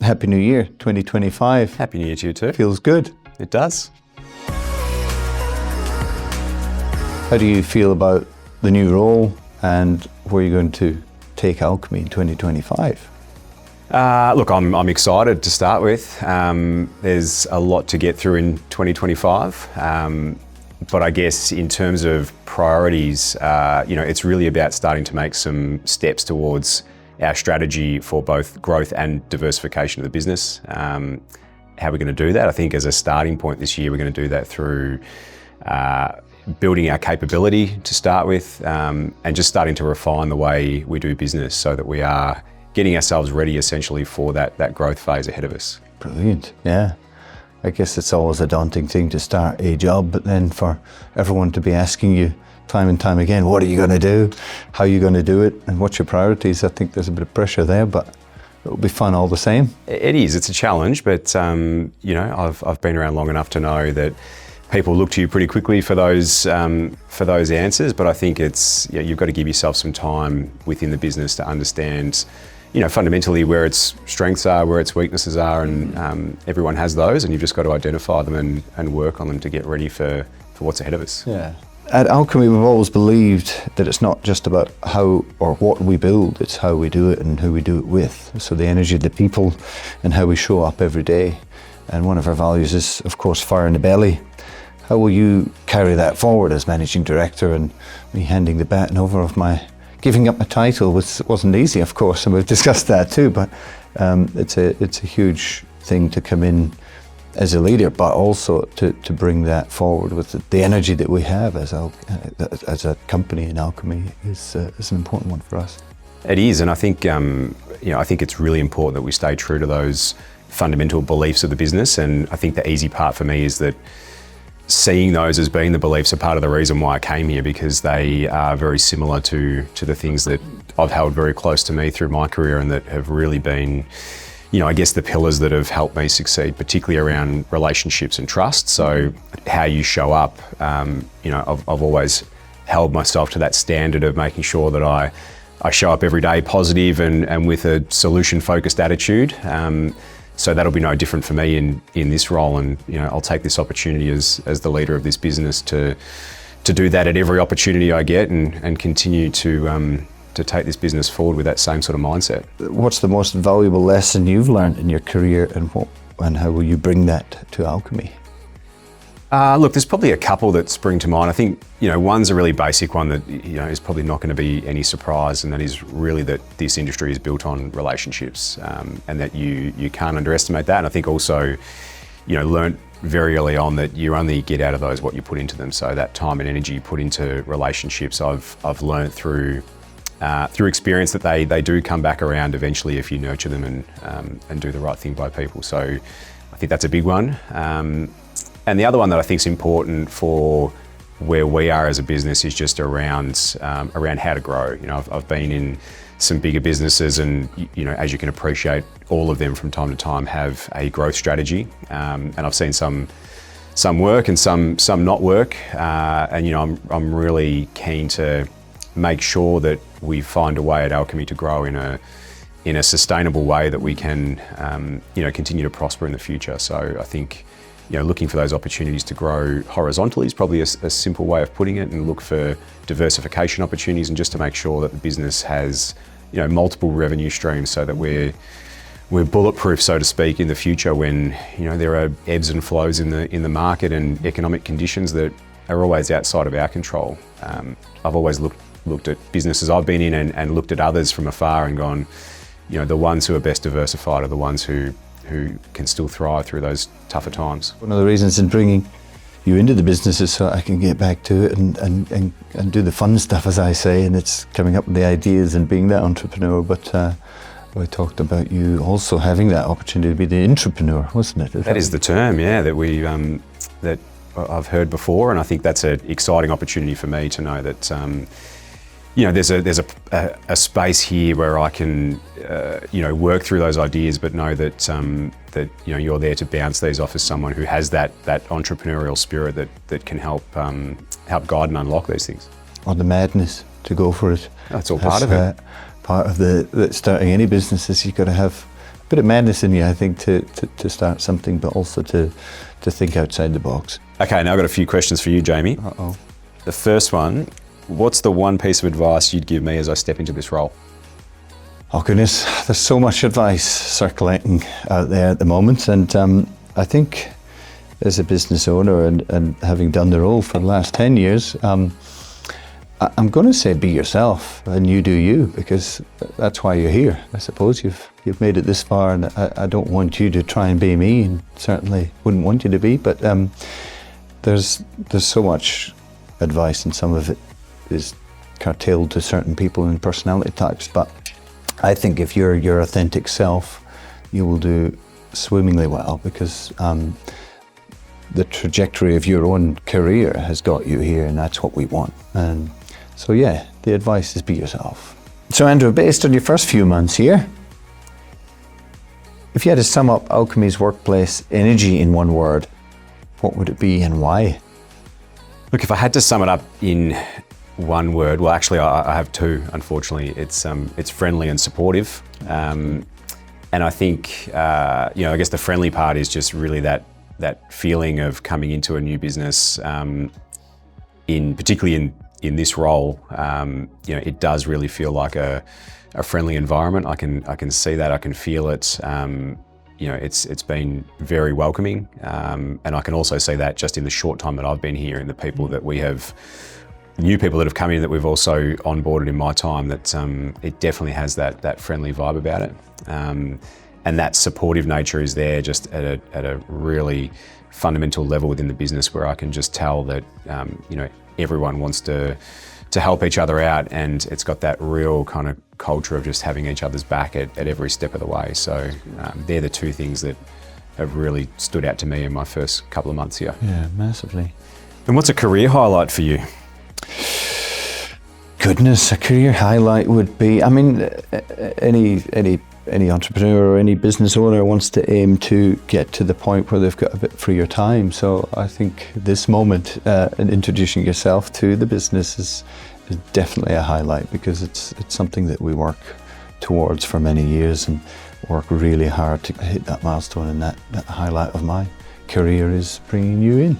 Happy New Year, 2025. Happy New Year to you too. Feels good. It does. How do you feel about the new role and where you're going to take Alchemy in 2025? Look, I'm excited to start with. There's a lot to get through in 2025. But I guess in terms of priorities, it's really about starting to make some steps towards our strategy for both growth and diversification of the business. How we're going to do that, I think as a starting point this year, we're going to do that through building our capability to start with, and just starting to refine the way we do business so that we are getting ourselves ready essentially for that growth phase ahead of us. Brilliant, yeah. I guess it's always a daunting thing to start a job, but then for everyone to be asking you time and time again, what are you going to do? How are you going to do it? And what's your priorities? I think there's a bit of pressure there, but it'll be fun all the same. It is, it's a challenge, but I've been around long enough to know that people look to you pretty quickly for those answers, but I think you've got to give yourself some time within the business to understand fundamentally where its strengths are, where its weaknesses are, and everyone has those, and you've just got to identify them and work on them to get ready for what's ahead of us. Yeah. At Alchemy, we've always believed that it's not just about how or what we build, it's how we do it and who we do it with. So the energy of the people and how we show up every day. And one of our values is, of course, fire in the belly. How will you carry that forward as managing director, and me handing the baton over of giving up my title wasn't easy, of course, and we've discussed that too, but it's a huge thing to come in as a leader, but also to bring that forward with the energy that we have as a company in Alchemy is an important one for us. It is, and I think it's really important that we stay true to those fundamental beliefs of the business, and I think the easy part for me is that seeing those as being the beliefs are part of the reason why I came here, because they are very similar to the things that I've held very close to me through my career and that have really been, I guess, the pillars that have helped me succeed, particularly around relationships and trust. So how you show up, I've always held myself to that standard of making sure that I show up every day positive and with a solution-focused attitude. So that'll be no different for me in this role, and I'll take this opportunity as the leader of this business to do that at every opportunity I get, and continue to take this business forward with that same sort of mindset. What's the most valuable lesson you've learned in your career, and how will you bring that to Alchemy? Look, there's probably a couple that spring to mind. I think, one's a really basic one that, is probably not going to be any surprise, and that is really that this industry is built on relationships, and that you can't underestimate that. And I think also, learned very early on that you only get out of those what you put into them. So that time and energy you put into relationships, I've learned through experience that they do come back around eventually if you nurture them and do the right thing by people. So I think that's a big one. And the other one that I think is important for where we are as a business is just around how to grow. I've been in some bigger businesses, and as you can appreciate, all of them from time to time have a growth strategy. And I've seen some work and some not work. And I'm really keen to make sure that we find a way at Alchemy to grow in a sustainable way that we can continue to prosper in the future. So I think looking for those opportunities to grow horizontally is probably a simple way of putting it, and look for diversification opportunities, and just to make sure that the business has multiple revenue streams so that we're bulletproof, so to speak, in the future when there are ebbs and flows in the market and economic conditions that are always outside of our control. I've always looked at businesses I've been in and looked at others from afar and gone, the ones who are best diversified are the ones who can still thrive through those tougher times. One of the reasons in bringing you into the business is so I can get back to it and do the fun stuff, as I say, and it's coming up with the ideas and being that entrepreneur. But I talked about you also having that opportunity to be the entrepreneur, wasn't it? That is the term, yeah, that I've heard before, and I think that's an exciting opportunity for me to know that there's a space here where I can work through those ideas, but know that you're there to bounce these off as someone who has that entrepreneurial spirit that can help guide and unlock these things. Or the madness to go for it. That's all part of it. Part of the starting any business is you've got to have bit of madness in you, I think, to start something, but also to think outside the box. Okay, now I've got a few questions for you, Jamie. Uh-oh. The first one, what's the one piece of advice you'd give me as I step into this role? Oh goodness, there's so much advice circulating out there at the moment, and I think as a business owner and having done the role for the last 10 years, I'm going to say be yourself and you do you, because that's why you're here. I suppose you've made it this far, and I don't want you to try and be me, and certainly wouldn't want you to be, but there's so much advice, and some of it is curtailed to certain people and personality types, but I think if you're your authentic self, you will do swimmingly well, because the trajectory of your own career has got you here, and that's what we want. And so yeah, the advice is be yourself. So Andrew, based on your first few months here, if you had to sum up Alchemy's workplace energy in one word, what would it be and why? Look, if I had to sum it up in one word, well, actually I have two, unfortunately. It's friendly and supportive. And I think, I guess the friendly part is just really that feeling of coming into a new business, particularly in this role, it does really feel like a friendly environment. I can see that, I can feel it. It's been very welcoming, and I can also see that just in the short time that I've been here, and the people that we have, new people that have come in that we've also onboarded in my time, that it definitely has that friendly vibe about it. And that supportive nature is there just at a really fundamental level within the business, where I can just tell that everyone wants to help each other out, and it's got that real kind of culture of just having each other's back at every step of the way. So they're the two things that have really stood out to me in my first couple of months here. Yeah, massively. And what's a career highlight for you? Goodness, a career highlight would be, any entrepreneur or any business owner wants to aim to get to the point where they've got a bit freer time. So I think this moment in introducing yourself to the business is definitely a highlight, because it's something that we work towards for many years and work really hard to hit that milestone, and that highlight of my career is bringing you in.